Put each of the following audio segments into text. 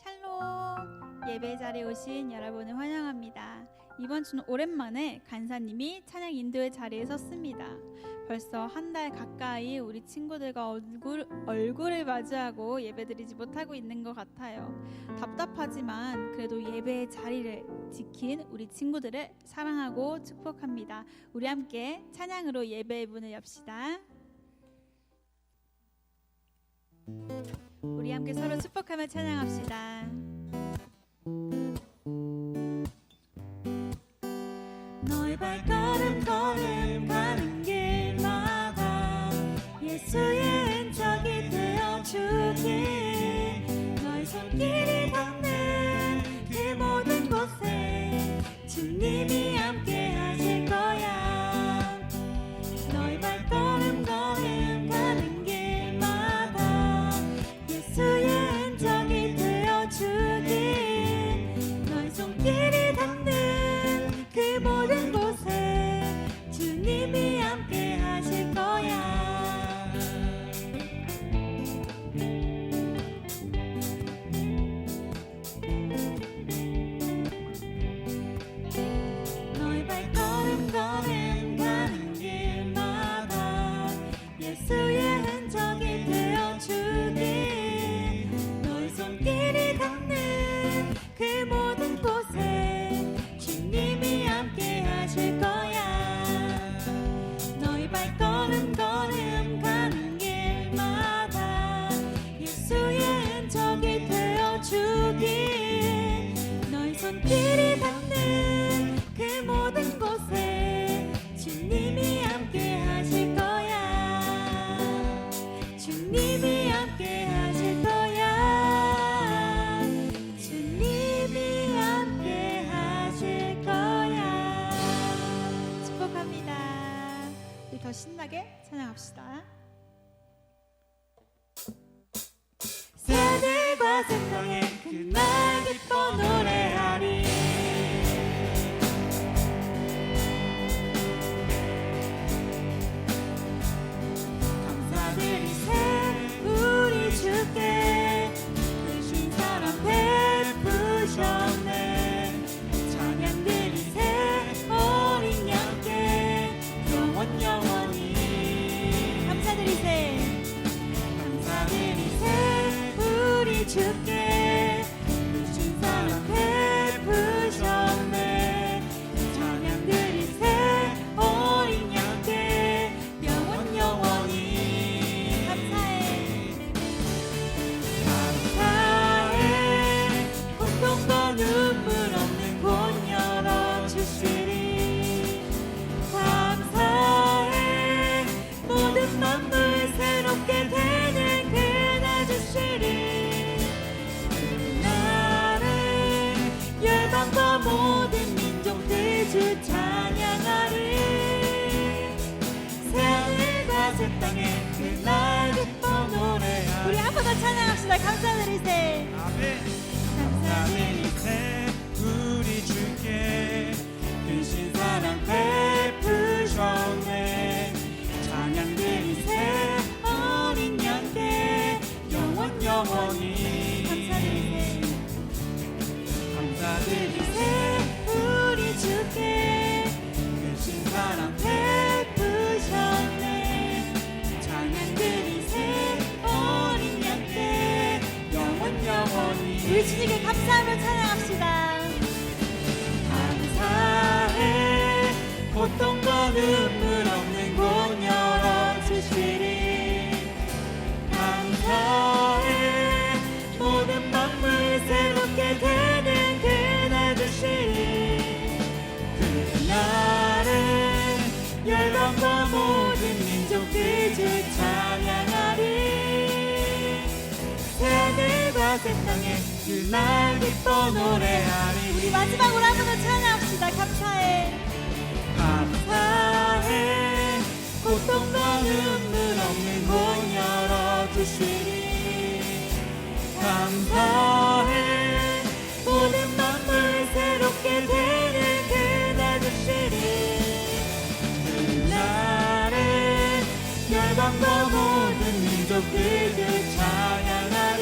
샬롬! 예배 자리에 오신 여러분을 환영합니다. 이번 주는 오랜만에 간사님이 찬양 인도의 자리에 섰습니다. 벌써 한 달 가까이 우리 친구들과 얼굴을 마주하고 예배드리지 못하고 있는 것 같아요. 답답하지만 그래도 예배의 자리를 지킨 우리 친구들을 사랑하고 축복합니다. 우리 함께 찬양으로 예배의 문을 엽시다. 우리 함께 서로 축복하며 찬양합시다. 너의 발걸음 걸음가는 길마다 예수의 흔적이 되어주길 너의 손길이 닿는 그 모든 곳에 주님이 함께 하실 거야. 너의 발걸음 걸음가는 길마다 예수의 흔적이 되어주길 너의 손길이 닿는 그 모든 곳에 주님이 함께 하실 거야. 너의 발걸음 걸음가는 길마다 예수의 흔적이 되어주길 너의 손길이 닿는 그 모든 곳에 주님이 함께 하실 거야. 너의 발걸음 걸음가는 길마다 예수의 흔적이 되어주길 너의 손길이 닿는 그 모든 곳에 주님이 함께 하실 거야. 주님이 함께 하실 거야. 주님이 함께 하실 거야. 축복합니다. 우리 더 신나게 찬양합시다. 새하늘과 새 땅에 그날 기뻐 노래하리. 감사드리세 우리 주께 크신 사랑 베푸셨네. 찬양드리세 어린 양께 영원히 감사드리세. 감사드리세 우리 주께 크신 사랑 베푸셨네. 찬양드리세 어린 양께 영원히 감사해. 감사해 고통과 눈물 없는 곳 열어주시리. 감사해 모든 만물 새롭게 되는 그날 주시리. 그날에 열방과 모든 민족들 주 찬양하리. 새하늘과 새 땅에 그날 기뻐 노래하리. 우리 한 번 더 찬양합시다. 감사드리세. 감사드리세 우리 주께 크신 사랑 베푸셨네. 찬양드리세 어린 양께 영원히 감사드리세 우리 주께 크신 사랑 베푸셨네. 찬양드리세 어린 양께 영원히 우리 주님께 감사하며 찬양합시다. 감사해 고통과 눈물 없는 곳 열어주시리. 감사해 모든 만물 새롭게 되는 그날 주시리. 그날에 열방과 모든 민족들 주 찬양하리. 새하늘과 새 땅에 그날 기뻐 노래하리. 우리 마지막으로 한 번 더 찬양합시다. 감사해. 감사해 고통과 눈물 없는 곳 열어주시리. 감사해 모든 만물 새롭게 되는 그날 주시리. 그날에 열방과 모든 민족들 주 찬양하리.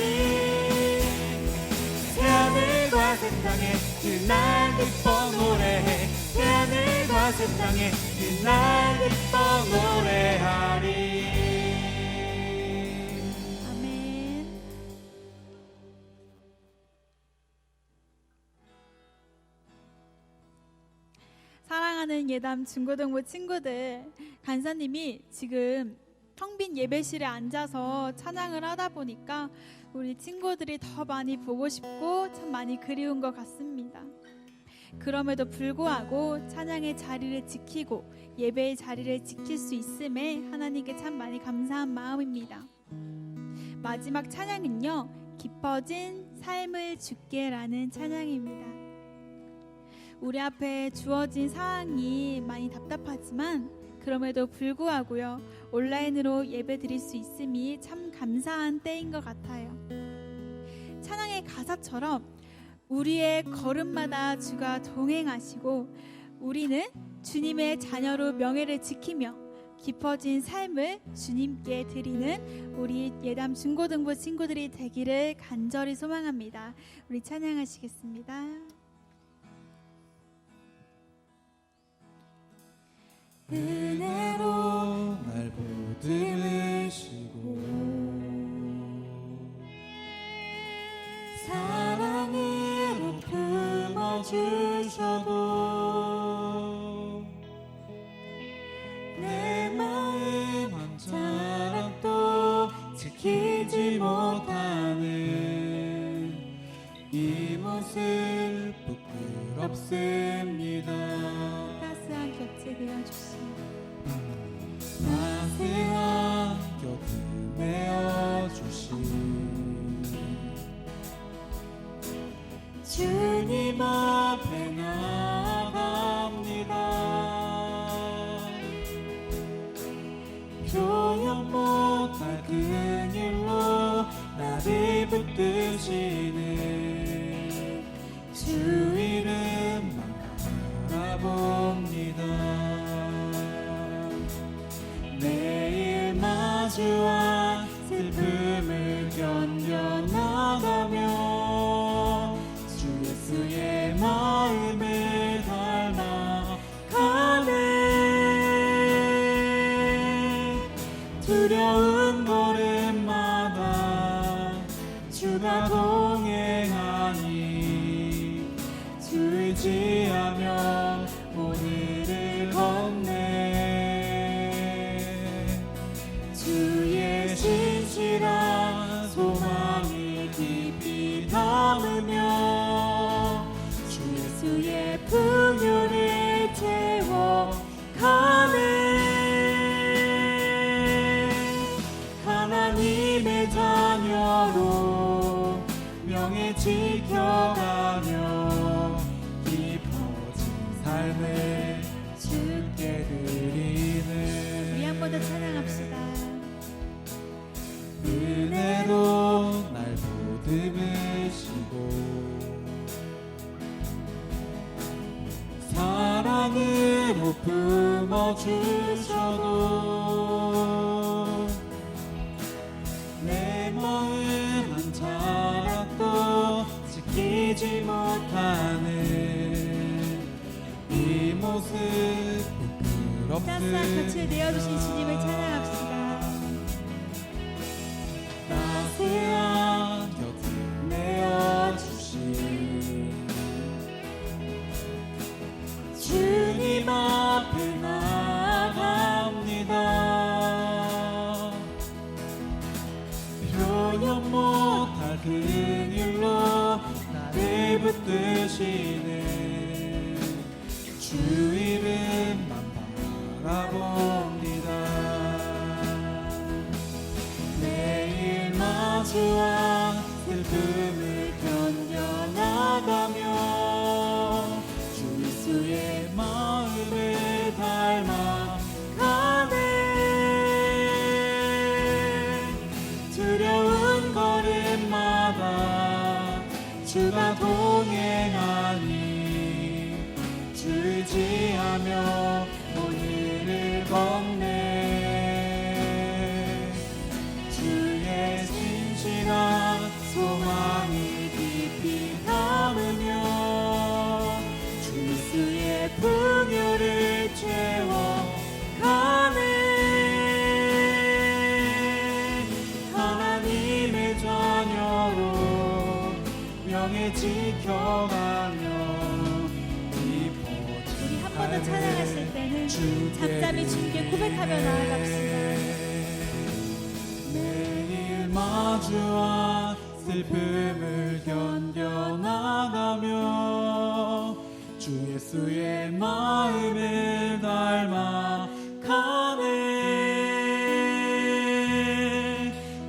세상에 그날 기뻐 노래해 하늘과 세상에 그날 기뻐 노래하리. 아멘. 사랑하는 예담 중고등부 친구들, 간사님이 지금 텅 빈 예배실에 앉아서 찬양을 하다 보니까 우리 친구들이 더 많이 보고 싶고 참 많이 그리운 것 같습니다. 그럼에도 불구하고 찬양의 자리를 지키고 예배의 자리를 지킬 수 있음에 하나님께 참 많이 감사한 마음입니다. 마지막 찬양은요, 깊어진 삶을 주께라는 찬양입니다. 우리 앞에 주어진 상황이 많이 답답하지만 그럼에도 불구하고요, 온라인으로 예배 드릴 수 있음이 참 감사한 때인 것 같아요. 찬양의 가사처럼 우리의 걸음마다 주가 동행하시고 우리는 주님의 자녀로 명예를 지키며 깊어진 삶을 주님께 드리는 우리 예담 중고등부 친구들이 되기를 간절히 소망합니다. 우리 찬양하시겠습니다. 은혜로 날 보듬으시고 사랑으로 품어주셔도 내 마음 한 자락도 지키지 못하는 이 모습 부끄럽습니다. 따스한 곁에 되어주시니 따스한 곁을 내어주신 주님 앞에 나아갑니다. 표현 못할 긍휼로 나를 붙드시는 주 이름만 바라봅니다. 매일 마주한 슬픔을 견뎌나가며 주 예수의 마음을 닮아가네. 두려운 걸음마다 주가 동행하니 주 의지하며 오늘을 걷네. 주의 신실한 소망을 깊이 담으며 주 예수의 풍요를 채워가네. 하나님의 자녀로 명예 지켜가며 깊어진 삶을 주께 드리는 우리 한 번 더 찬양합시다. 은혜로 날 보듬으시고 사랑으로 품어주셔도 내 마음 한 자락도 지키지 못하는 이 모습 따스한 곁을 내어주신 주님을 찬양합시다. 따스한 곁을 내어주신 주님 앞에 나아갑니다. 표현 못할 긍휼로 나를 붙드시는 주 이름만 바라봅니다. 매일 마주한 슬픔을 견뎌나가며 주 예수의 마음을 닮아가네. 두려운 걸음마다 주가 동행하니 주 의지하며 오늘을 걷네. 주의 신실한 소망을 깊이 담으며 영에 지켜가며 우리 한 번 더 찬양하실 때는 잠잠히 주님께 고백하며 나아갑시다. 매일 마주한 슬픔을 견뎌나가며 주 예수의 마음을 닮아가네.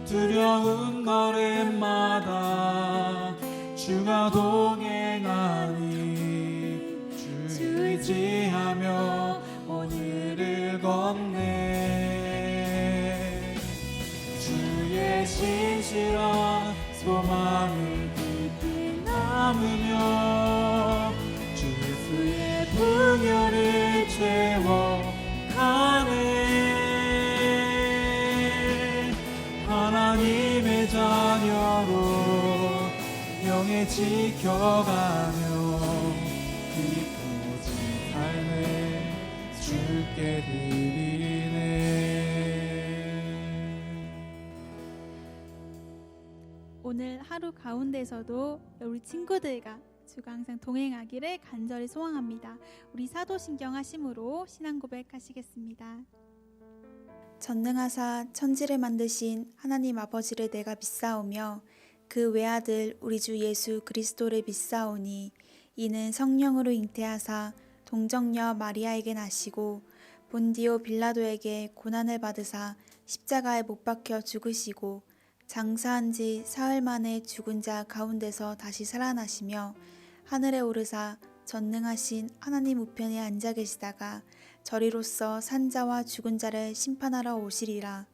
두려운 걸음마다 주가 동행하니 주 의지하며 오늘을 걷네. 주의 신실한 소망을 깊이 남으며 주 예수의 풍요를 채워가네. 하나님의 자녀로 영에 지켜가며 기쁘지 삶을 주께 드리네. 오늘 하루 가운데서도 우리 친구들과 주가 항상 동행하기를 간절히 소망합니다. 우리 사도신경 하심으로 신앙 고백하시겠습니다. 전능하사 천지를 만드신 하나님 아버지를 내가 믿사오며 그 외아들 우리 주 예수 그리스도를 믿사오니 이는 성령으로 잉태하사 동정녀 마리아에게 나시고 본디오 빌라도에게 고난을 받으사 십자가에 못 박혀 죽으시고 장사한 지 사흘 만에 죽은 자 가운데서 다시 살아나시며 하늘에 오르사 전능하신 하나님 우편에 앉아 계시다가 저리로서 산자와 죽은 자를 심판하러 오시리라.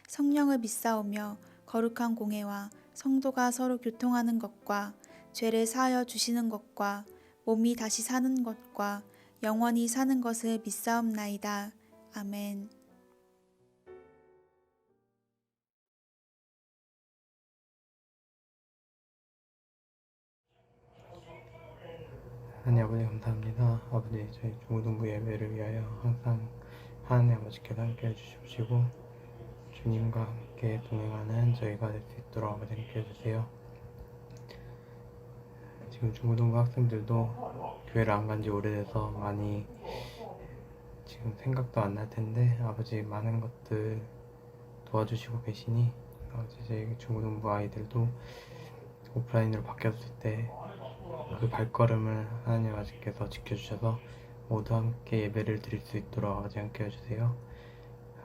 성령을 믿사오며 거룩한 공회와 성도가 서로 교통하는 것과 죄를 사하여 주시는 것과 몸이 다시 사는 것과 영원히 사는 것을 믿사옵나이다. 아멘. 하나님 아버지 감사합니다. 아버지 저희 중고등부 예배를 위하여 항상 하나님 아버지께서 함께 해주시고 주님과 함께 동행하는 저희가 될 수 있도록 아버지 함께 해주세요. 지금 중고등부 학생들도 교회를 안 간 지 오래돼서 많이 지금 생각도 안 날 텐데 아버지 많은 것들 도와주시고 계시니 아버지 저희 중고등부 아이들도 오프라인으로 바뀌었을 때 그 발걸음을 하나님 아버지께서 지켜주셔서 모두 함께 예배를 드릴 수 있도록 아버지 함께 해주세요.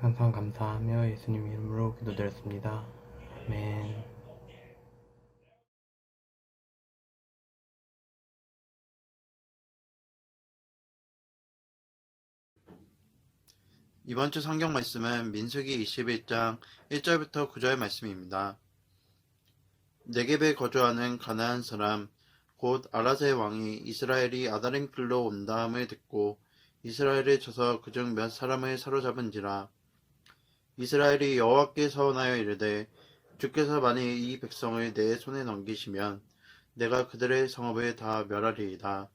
항상 감사하며 예수님 이름으로 기도드렸습니다. 아멘. 이번 주 성경 말씀은 민수기 21장 1절부터 9절 말씀입니다. 네겝에 거주하는 가나안 사람 곧 아라세 왕이 이스라엘이 아다림길로 온다함을 듣고 이스라엘을 쳐서 그중 몇 사람을 사로잡은지라. 이스라엘이 여호와께 서원하여 이르되 주께서 만일 이 백성을 내 손에 넘기시면 내가 그들의 성읍을 다 멸하리이다.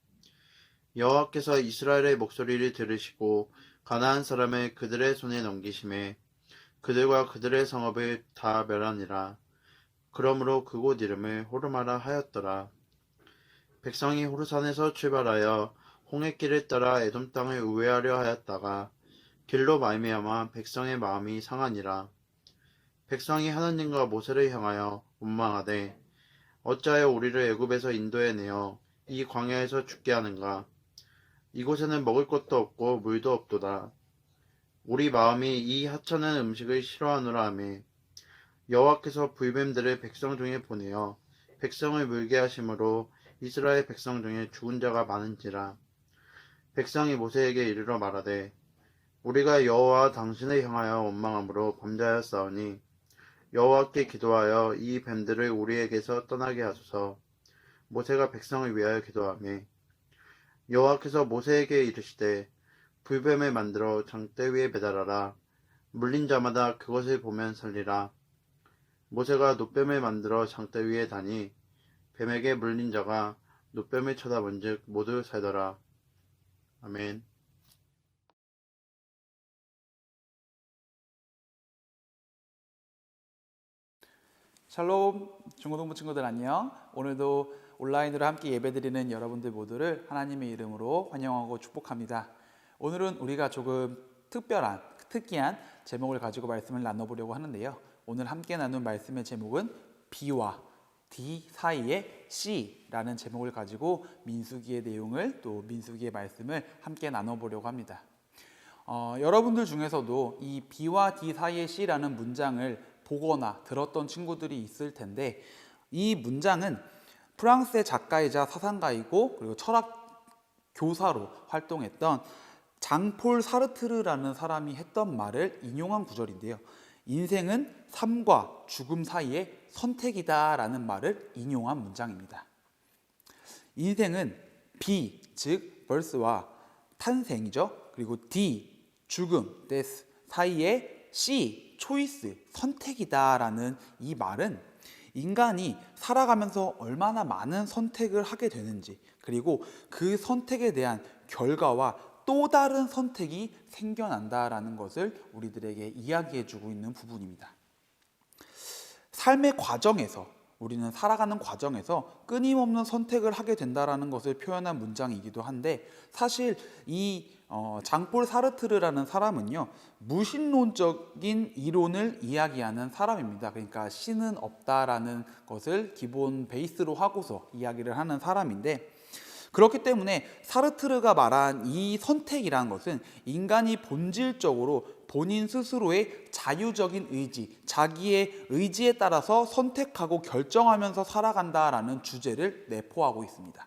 여호와께서 이스라엘의 목소리를 들으시고 가나안 사람을 그들의 손에 넘기심에 그들과 그들의 성읍을 다 멸하니라. 그러므로 그곳 이름을 호르마라 하였더라. 백성이 호르산에서 출발하여 홍해길을 따라 에돔 땅을 우회하려 하였다가 길로 말미암아 백성의 마음이 상하니라. 백성이 하나님과 모세를 향하여 원망하되 어찌하여 우리를 애굽에서 인도해내어 이 광야에서 죽게 하는가. 이곳에는 먹을 것도 없고 물도 없도다. 우리 마음이 이 하찮은 음식을 싫어하노라 하매 여호와께서 불뱀들을 백성 중에 보내어 백성을 물게 하심으로 이스라엘 백성 중에 죽은 자가 많은지라. 백성이 모세에게 이르러 말하되 우리가 여호와 당신을 향하여 원망함으로 범죄하였사오니 여호와께 기도하여 이 뱀들을 우리에게서 떠나게 하소서. 모세가 백성을 위하여 기도하며 여호와께서 모세에게 이르시되 불뱀을 만들어 장대 위에 매달아라. 물린 자마다 그것을 보면 살리라. 모세가 놋뱀을 만들어 장대 위에 다니 뱀에게 물린 자가 놋뱀을 쳐다본즉 모두 살더라. 아멘. 샬롬 중고등부 친구들 안녕. 오늘도 온라인으로 함께 예배드리는 여러분들 모두를 하나님의 이름으로 환영하고 축복합니다. 오늘은 우리가 조금 특이한 제목을 가지고 말씀을 나눠보려고 하는데요. 오늘 함께 나눈 말씀의 제목은 B와 D 사이의 C라는 제목을 가지고 민수기의 내용을 또 민수기의 말씀을 함께 나눠보려고 합니다. 여러분들 중에서도 이 B와 D 사이의 C라는 문장을 보거나 들었던 친구들이 있을 텐데, 이 문장은 프랑스의 작가이자 사상가이고 그리고 철학 교사로 활동했던 장폴 사르트르라는 사람이 했던 말을 인용한 구절인데요. 인생은 삶과 죽음 사이의 선택이다라는 말을 인용한 문장입니다. 인생은 B, 즉 birth와 탄생이죠. 그리고 D, 죽음, death 사이의 C, choice, 선택이다라는 이 말은 인간이 살아가면서 얼마나 많은 선택을 하게 되는지, 그리고 그 선택에 대한 결과와 또 다른 선택이 생겨난다라는 것을 우리들에게 이야기해주고 있는 부분입니다. 삶의 과정에서, 우리는 살아가는 과정에서 끊임없는 선택을 하게 된다라는 것을 표현한 문장이기도 한데, 사실 이 장폴 사르트르라는 사람은요, 무신론적인 이론을 이야기하는 사람입니다. 그러니까 신은 없다라는 것을 기본 베이스로 하고서 이야기를 하는 사람인데, 그렇기 때문에 사르트르가 말한 이 선택이라는 것은 인간이 본질적으로 본인 스스로의 자유적인 의지, 자기의 의지에 따라서 선택하고 결정하면서 살아간다라는 주제를 내포하고 있습니다.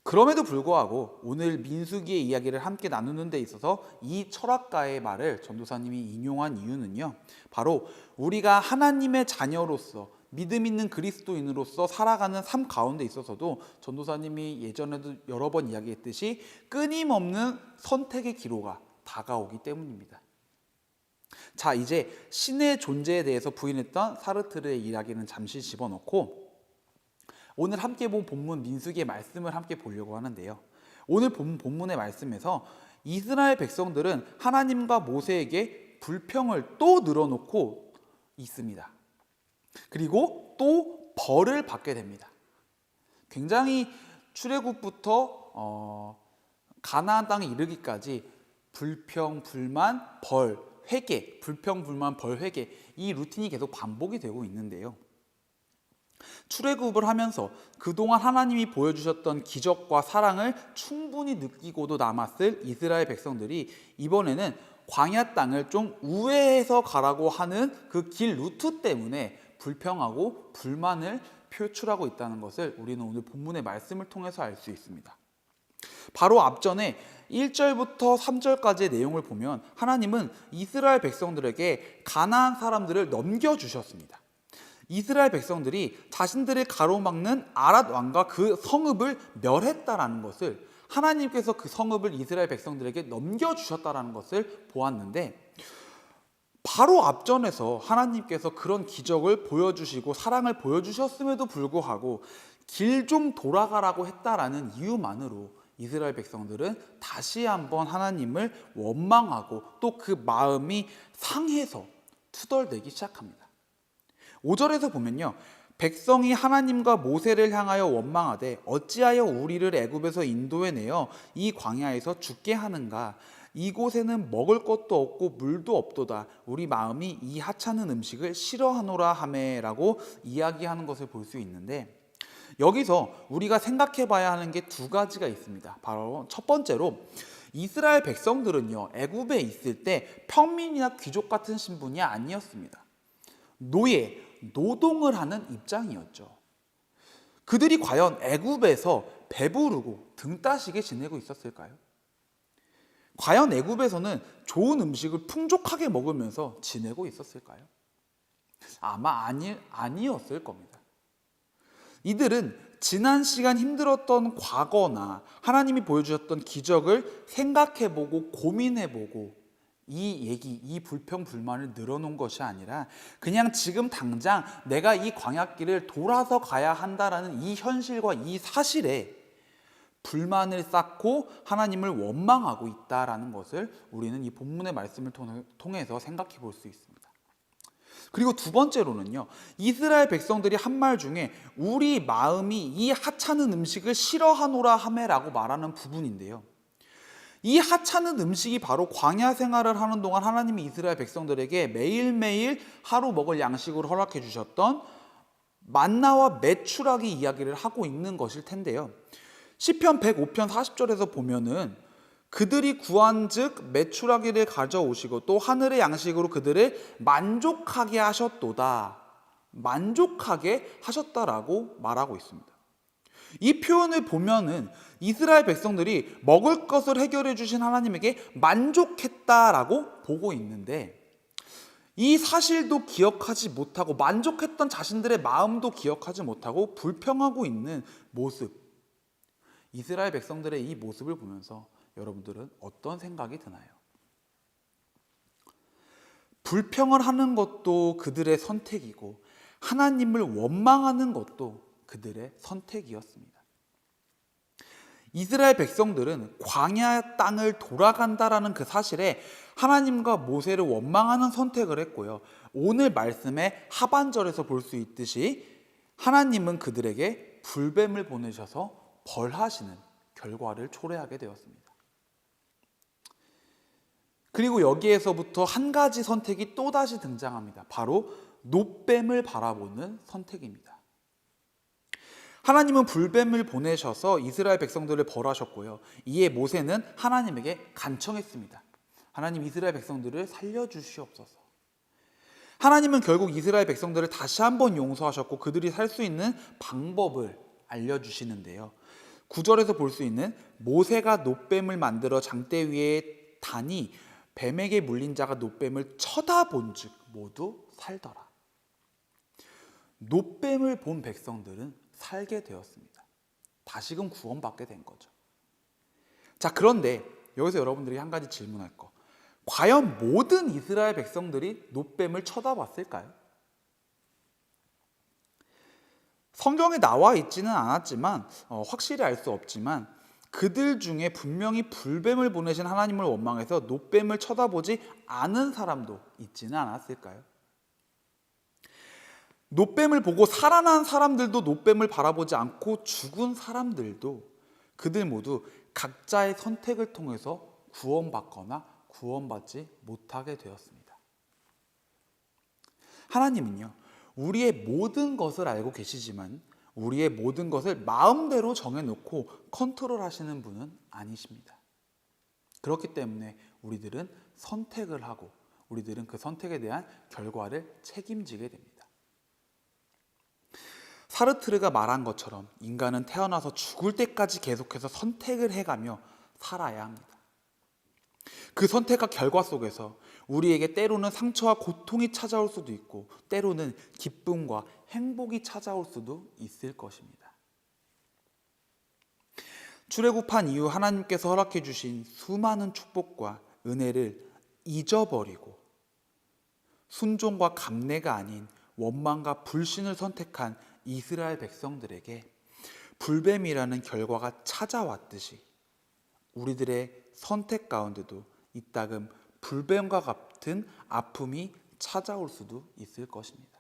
그럼에도 불구하고 오늘 민수기의 이야기를 함께 나누는 데 있어서 이 철학가의 말을 전도사님이 인용한 이유는요, 바로 우리가 하나님의 자녀로서 믿음 있는 그리스도인으로서 살아가는 삶 가운데 있어서도 전도사님이 예전에도 여러 번 이야기했듯이 끊임없는 선택의 기로가 다가오기 때문입니다. 자, 이제 신의 존재에 대해서 부인했던 사르트르의 이야기는 잠시 집어넣고 오늘 함께 본 본문 민수기의 말씀을 함께 보려고 하는데요. 오늘 본문의 말씀에서 이스라엘 백성들은 하나님과 모세에게 불평을 또 늘어놓고 있습니다. 그리고 또 벌을 받게 됩니다. 굉장히 출애굽부터 가나안 땅에 이르기까지 불평, 불만, 벌, 회개, 불평, 불만, 벌, 회개, 이 루틴이 계속 반복이 되고 있는데요. 출애굽을 하면서 그동안 하나님이 보여주셨던 기적과 사랑을 충분히 느끼고도 남았을 이스라엘 백성들이 이번에는 광야 땅을 좀 우회해서 가라고 하는 그 길 루트 때문에 불평하고 불만을 표출하고 있다는 것을 우리는 오늘 본문의 말씀을 통해서 알 수 있습니다. 바로 앞전에 1절부터 3절까지의 내용을 보면 하나님은 이스라엘 백성들에게 가나안 사람들을 넘겨주셨습니다. 이스라엘 백성들이 자신들을 가로막는 아랏 왕과 그 성읍을 멸했다라는 것을, 하나님께서 그 성읍을 이스라엘 백성들에게 넘겨주셨다라는 것을 보았는데, 바로 앞전에서 하나님께서 그런 기적을 보여주시고 사랑을 보여주셨음에도 불구하고 길 좀 돌아가라고 했다라는 이유만으로 이스라엘 백성들은 다시 한번 하나님을 원망하고 또 그 마음이 상해서 투덜대기 시작합니다. 5절에서 보면요, 백성이 하나님과 모세를 향하여 원망하되 어찌하여 우리를 애굽에서 인도해내어 이 광야에서 죽게 하는가? 이곳에는 먹을 것도 없고 물도 없도다. 우리 마음이 이 하찮은 음식을 싫어하노라 하매라고 이야기하는 것을 볼 수 있는데, 여기서 우리가 생각해 봐야 하는 게 두 가지가 있습니다. 바로 첫 번째로 이스라엘 백성들은요, 애굽에 있을 때 평민이나 귀족 같은 신분이 아니었습니다. 노예, 노동을 하는 입장이었죠. 그들이 과연 애굽에서 배부르고 등 따시게 지내고 있었을까요? 과연 애굽에서는 좋은 음식을 풍족하게 먹으면서 지내고 있었을까요? 아마 아니었을 겁니다. 이들은 지난 시간 힘들었던 과거나 하나님이 보여주셨던 기적을 생각해보고 고민해보고 이 불평 불만을 늘어놓은 것이 아니라 그냥 지금 당장 내가 이 광야길을 돌아서 가야 한다라는 이 현실과 이 사실에 불만을 쌓고 하나님을 원망하고 있다라는 것을 우리는 이 본문의 말씀을 통해서 생각해 볼 수 있습니다. 그리고 두 번째로는요, 이스라엘 백성들이 한 말 중에 우리 마음이 이 하찮은 음식을 싫어하노라 하매라고 말하는 부분인데요. 이 하찮은 음식이 바로 광야 생활을 하는 동안 하나님이 이스라엘 백성들에게 매일매일 하루 먹을 양식으로 허락해 주셨던 만나와 메추라기 이야기를 하고 있는 것일 텐데요. 시편 105편 40절에서 보면은 그들이 구한즉 메추라기를 가져오시고 또 하늘의 양식으로 그들을 만족하게 하셨도다. 만족하게 하셨다라고 말하고 있습니다. 이 표현을 보면은 이스라엘 백성들이 먹을 것을 해결해 주신 하나님에게 만족했다라고 보고 있는데, 이 사실도 기억하지 못하고 만족했던 자신들의 마음도 기억하지 못하고 불평하고 있는 모습, 이스라엘 백성들의 이 모습을 보면서 여러분들은 어떤 생각이 드나요? 불평을 하는 것도 그들의 선택이고 하나님을 원망하는 것도 그들의 선택이었습니다. 이스라엘 백성들은 광야 땅을 돌아간다라는 그 사실에 하나님과 모세를 원망하는 선택을 했고요. 오늘 말씀의 하반절에서 볼 수 있듯이 하나님은 그들에게 불뱀을 보내셔서 벌하시는 결과를 초래하게 되었습니다. 그리고 여기에서부터 한 가지 선택이 또다시 등장합니다. 바로 놋뱀을 바라보는 선택입니다. 하나님은 불뱀을 보내셔서 이스라엘 백성들을 벌하셨고요. 이에 모세는 하나님에게 간청했습니다. 하나님, 이스라엘 백성들을 살려주시옵소서. 하나님은 결국 이스라엘 백성들을 다시 한번 용서하셨고 그들이 살 수 있는 방법을 알려주시는데요. 9절에서 볼 수 있는 모세가 놋뱀을 만들어 장대 위에 다니 뱀에게 물린 자가 놋뱀을 쳐다본즉 모두 살더라. 놋뱀을 본 백성들은 살게 되었습니다. 다시금 구원받게 된 거죠. 자, 그런데 여기서 여러분들이 한 가지 질문할 거, 과연 모든 이스라엘 백성들이 놋뱀을 쳐다봤을까요? 성경에 나와 있지는 않았지만 확실히 알 수 없지만 그들 중에 분명히 불뱀을 보내신 하나님을 원망해서 놋뱀을 쳐다보지 않은 사람도 있지는 않았을까요? 놋뱀을 보고 살아난 사람들도 놋뱀을 바라보지 않고 죽은 사람들도 그들 모두 각자의 선택을 통해서 구원받거나 구원받지 못하게 되었습니다. 하나님은요, 우리의 모든 것을 알고 계시지만 우리의 모든 것을 마음대로 정해놓고 컨트롤하시는 분은 아니십니다. 그렇기 때문에 우리들은 선택을 하고 우리들은 그 선택에 대한 결과를 책임지게 됩니다. 사르트르가 말한 것처럼 인간은 태어나서 죽을 때까지 계속해서 선택을 해가며 살아야 합니다. 그 선택과 결과 속에서 우리에게 때로는 상처와 고통이 찾아올 수도 있고 때로는 기쁨과 행복이 찾아올 수도 있을 것입니다. 출애굽한 이후 하나님께서 허락해 주신 수많은 축복과 은혜를 잊어버리고 순종과 감내가 아닌 원망과 불신을 선택한 이스라엘 백성들에게 불뱀이라는 결과가 찾아왔듯이 우리들의 선택 가운데도 이따금 불뱀과 같은 아픔이 찾아올 수도 있을 것입니다.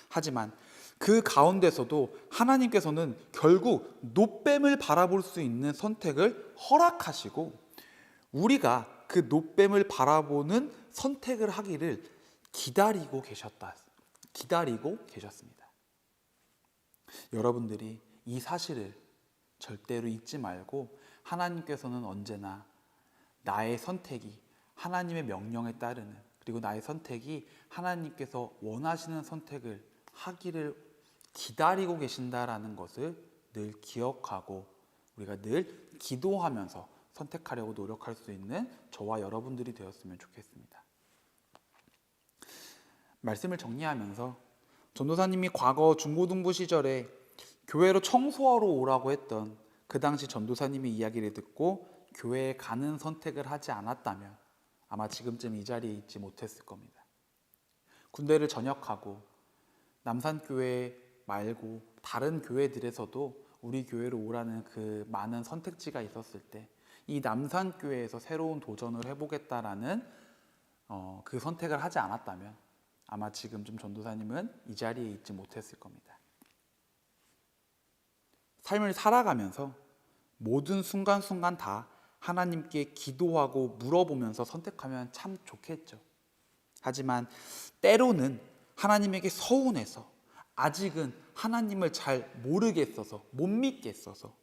하지만 그 가운데서도 하나님께서는 결국 놋뱀을 바라볼 수 있는 선택을 허락하시고 우리가 그 놋뱀을 바라보는 선택을 하기를 기다리고 계셨습니다. 여러분들이 이 사실을 절대로 잊지 말고 하나님께서는 언제나 나의 선택이 하나님의 명령에 따르는, 그리고 나의 선택이 하나님께서 원하시는 선택을 하기를 기다리고 계신다라는 것을 늘 기억하고 우리가 늘 기도하면서 선택하려고 노력할 수 있는 저와 여러분들이 되었으면 좋겠습니다. 말씀을 정리하면서 전도사님이 과거 중고등부 시절에 교회로 청소하러 오라고 했던 그 당시 전도사님의 이야기를 듣고 교회에 가는 선택을 하지 않았다면 아마 지금쯤 이 자리에 있지 못했을 겁니다. 군대를 전역하고 남산교회 말고 다른 교회들에서도 우리 교회로 오라는 그 많은 선택지가 있었을 때 이 남산교회에서 새로운 도전을 해보겠다라는 그 선택을 하지 않았다면 아마 지금쯤 전도사님은 이 자리에 있지 못했을 겁니다. 삶을 살아가면서 모든 순간순간 다 하나님께 기도하고 물어보면서 선택하면 참 좋겠죠. 하지만 때로는 하나님에게 서운해서 아직은 하나님을 잘 모르겠어서 못 믿겠어서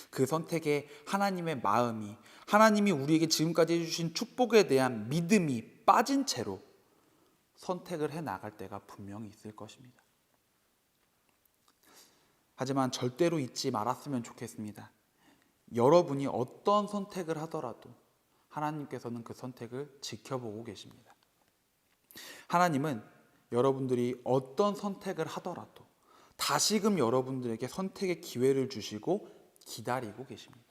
그 선택에 하나님의 마음이, 하나님이 우리에게 지금까지 해주신 축복에 대한 믿음이 빠진 채로 선택을 해 나갈 때가 분명히 있을 것입니다. 하지만 절대로 잊지 말았으면 좋겠습니다. 여러분이 어떤 선택을 하더라도 하나님께서는 그 선택을 지켜보고 계십니다. 하나님은 여러분들이 어떤 선택을 하더라도 다시금 여러분들에게 선택의 기회를 주시고 기다리고 계십니다.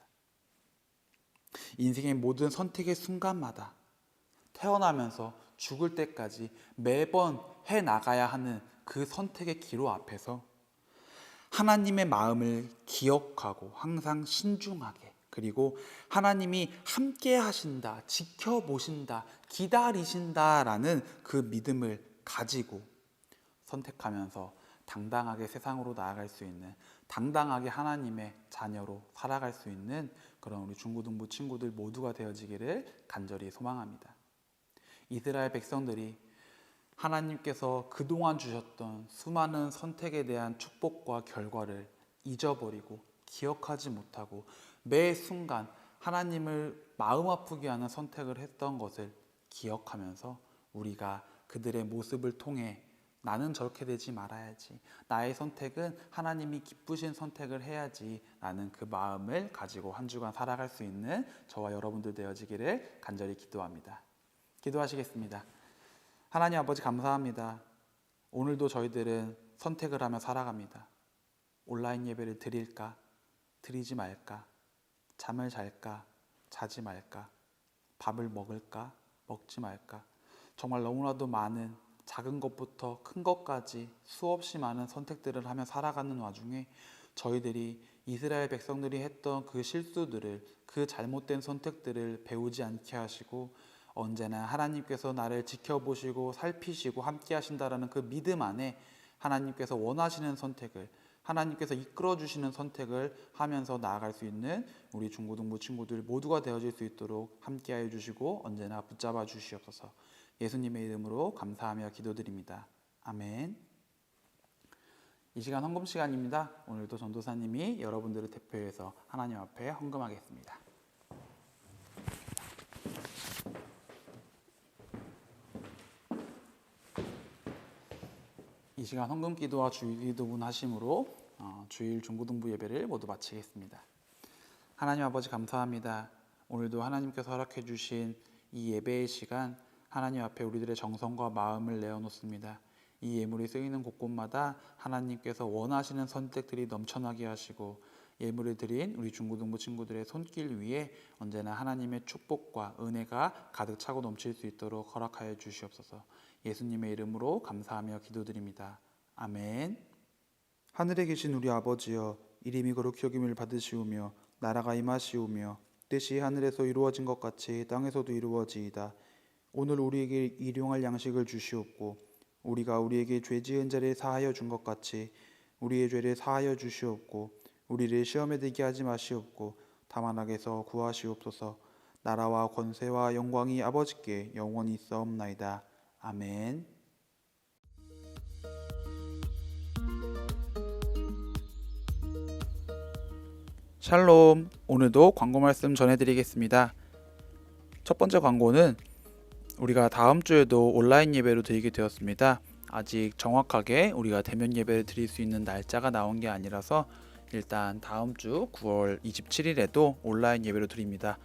인생의 모든 선택의 순간마다 태어나면서 죽을 때까지 매번 해 나가야 하는 그 선택의 기로 앞에서 하나님의 마음을 기억하고 항상 신중하게, 그리고 하나님이 함께 하신다, 지켜보신다, 기다리신다라는 그 믿음을 가지고 선택하면서 당당하게 세상으로 나아갈 수 있는, 당당하게 하나님의 자녀로 살아갈 수 있는 그런 우리 중고등부 친구들 모두가 되어지기를 간절히 소망합니다. 이스라엘 백성들이 하나님께서 그동안 주셨던 수많은 선택에 대한 축복과 결과를 잊어버리고 기억하지 못하고 매 순간 하나님을 마음 아프게 하는 선택을 했던 것을 기억하면서 우리가 그들의 모습을 통해 나는 저렇게 되지 말아야지, 나의 선택은 하나님이 기쁘신 선택을 해야지 라는 그 마음을 가지고 한 주간 살아갈 수 있는 저와 여러분들 되어지기를 간절히 기도합니다. 기도하시겠습니다. 하나님 아버지 감사합니다. 오늘도 저희들은 선택을 하며 살아갑니다. 온라인 예배를 드릴까? 드리지 말까? 잠을 잘까? 자지 말까? 밥을 먹을까? 먹지 말까? 정말 너무나도 많은 작은 것부터 큰 것까지 수없이 많은 선택들을 하며 살아가는 와중에 저희들이 이스라엘 백성들이 했던 그 실수들을, 그 잘못된 선택들을 배우지 않게 하시고 언제나 하나님께서 나를 지켜보시고 살피시고 함께 하신다라는 그 믿음 안에 하나님께서 원하시는 선택을, 하나님께서 이끌어 주시는 선택을 하면서 나아갈 수 있는 우리 중고등부 친구들 모두가 되어질 수 있도록 함께하여 주시고 언제나 붙잡아 주시옵소서. 예수님의 이름으로 감사하며 기도드립니다. 아멘. 이 시간 헌금 시간입니다. 오늘도 전도사님이 여러분들을 대표해서 하나님 앞에 헌금하겠습니다. 이 시간 헌금 기도와 주일 기도분 하심으로 주일 중고등부 예배를 모두 마치겠습니다. 하나님 아버지 감사합니다. 오늘도 하나님께서 허락해 주신 이 예배의 시간, 하나님 앞에 우리들의 정성과 마음을 내어놓습니다. 이 예물이 쓰이는 곳곳마다 하나님께서 원하시는 선택들이 넘쳐나게 하시고 예물을 드린 우리 중고등부 친구들의 손길 위에 언제나 하나님의 축복과 은혜가 가득 차고 넘칠 수 있도록 허락하여 주시옵소서. 예수님의 이름으로 감사하며 기도드립니다. 아멘. 하늘에 계신 우리 아버지여, 이름이 거룩히 여김을 받으시오며 나라가 임하시오며 뜻이 하늘에서 이루어진 것 같이 땅에서도 이루어지이다. 오늘 우리에게 일용할 양식을 주시옵고 우리가 우리에게 죄 지은 자를 사하여 준 것 같이 우리의 죄를 사하여 주시옵고 우리를 시험에 들게 하지 마시옵고 다만 악에서 구하시옵소서. 나라와 권세와 영광이 아버지께 영원히 있사옵나이다. 아멘. 샬롬. 오늘도 광고 말씀 전해드리겠습니다. 첫 번째 광고는 우리가 다음 주에도 온라인 예배로 드리게 되었습니다. 아직 정확하게 우리가 대면 예배를 드릴 수 있는 날짜가 나온 게 아니라서 일단 다음 주 9월 27일에도 온라인 예배로 드립니다.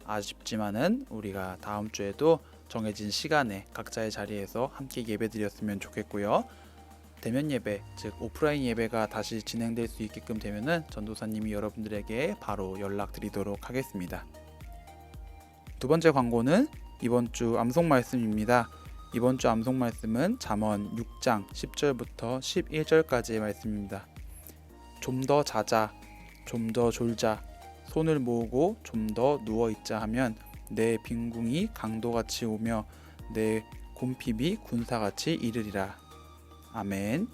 아쉽지만은 우리가 다음 주에도 정해진 시간에 각자의 자리에서 함께 예배 드렸으면 좋겠고요. 대면 예배, 즉 오프라인 예배가 다시 진행될 수 있게끔 되면은 전도사님이 여러분들에게 바로 연락드리도록 하겠습니다. 두 번째 광고는 이번 주 암송 말씀입니다. 이번 주 암송 말씀은 잠언 6장 10절부터 11절까지의 말씀입니다. 좀 더 자자, 좀 더 졸자, 손을 모으고 좀 더 누워있자 하면 내 빈궁이 강도같이 오며 내 곰핍이 군사같이 이르리라. 아멘.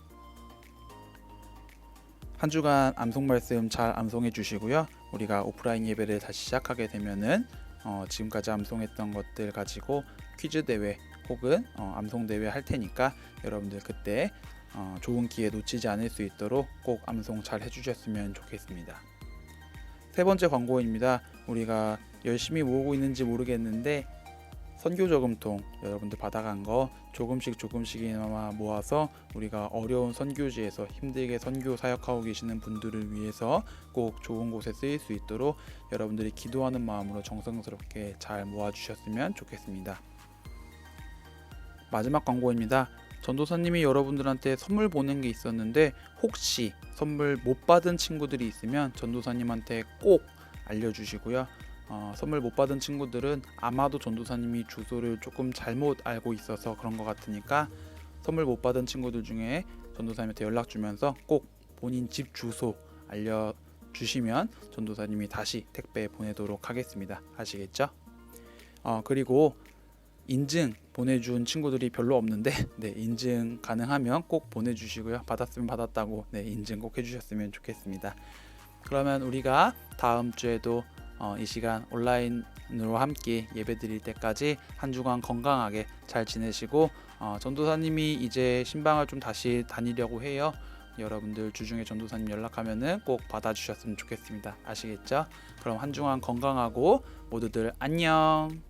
한 주간 암송 말씀 잘 암송해 주시고요. 우리가 오프라인 예배를 다시 시작하게 되면은 지금까지 암송했던 것들 가지고 퀴즈 대회 혹은 암송 대회 할 테니까 여러분들 그때 좋은 기회 놓치지 않을 수 있도록 꼭 암송 잘 해주셨으면 좋겠습니다. 세 번째 광고입니다. 우리가 열심히 모으고 있는지 모르겠는데 선교 저금통 여러분들 받아간 거 조금씩이나마 모아서 우리가 어려운 선교지에서 힘들게 선교 사역하고 계시는 분들을 위해서 꼭 좋은 곳에 쓰일 수 있도록 여러분들이 기도하는 마음으로 정성스럽게 잘 모아주셨으면 좋겠습니다. 마지막 광고입니다. 전도사님이 여러분들한테 선물 보낸 게 있었는데 혹시 선물 못 받은 친구들이 있으면 전도사님한테 꼭 알려주시고요. 선물 못 받은 친구들은 아마도 전도사님이 주소를 조금 잘못 알고 있어서 그런 것 같으니까 선물 못 받은 친구들 중에 전도사님한테 연락 주면서 꼭 본인 집 주소 알려주시면 전도사님이 다시 택배 보내도록 하겠습니다. 아시겠죠? 그리고 인증 보내준 친구들이 별로 없는데 인증 가능하면 꼭 보내주시고요. 받았으면 받았다고 인증 꼭 해주셨으면 좋겠습니다. 그러면 우리가 다음 주에도 이 시간 온라인으로 함께 예배 드릴 때까지 한 주간 건강하게 잘 지내시고 전도사님이 이제 신방을 좀 다시 다니려고 해요. 여러분들 주중에 전도사님 연락하면은 꼭 받아주셨으면 좋겠습니다. 아시겠죠? 그럼 한 주간 건강하고 모두들 안녕.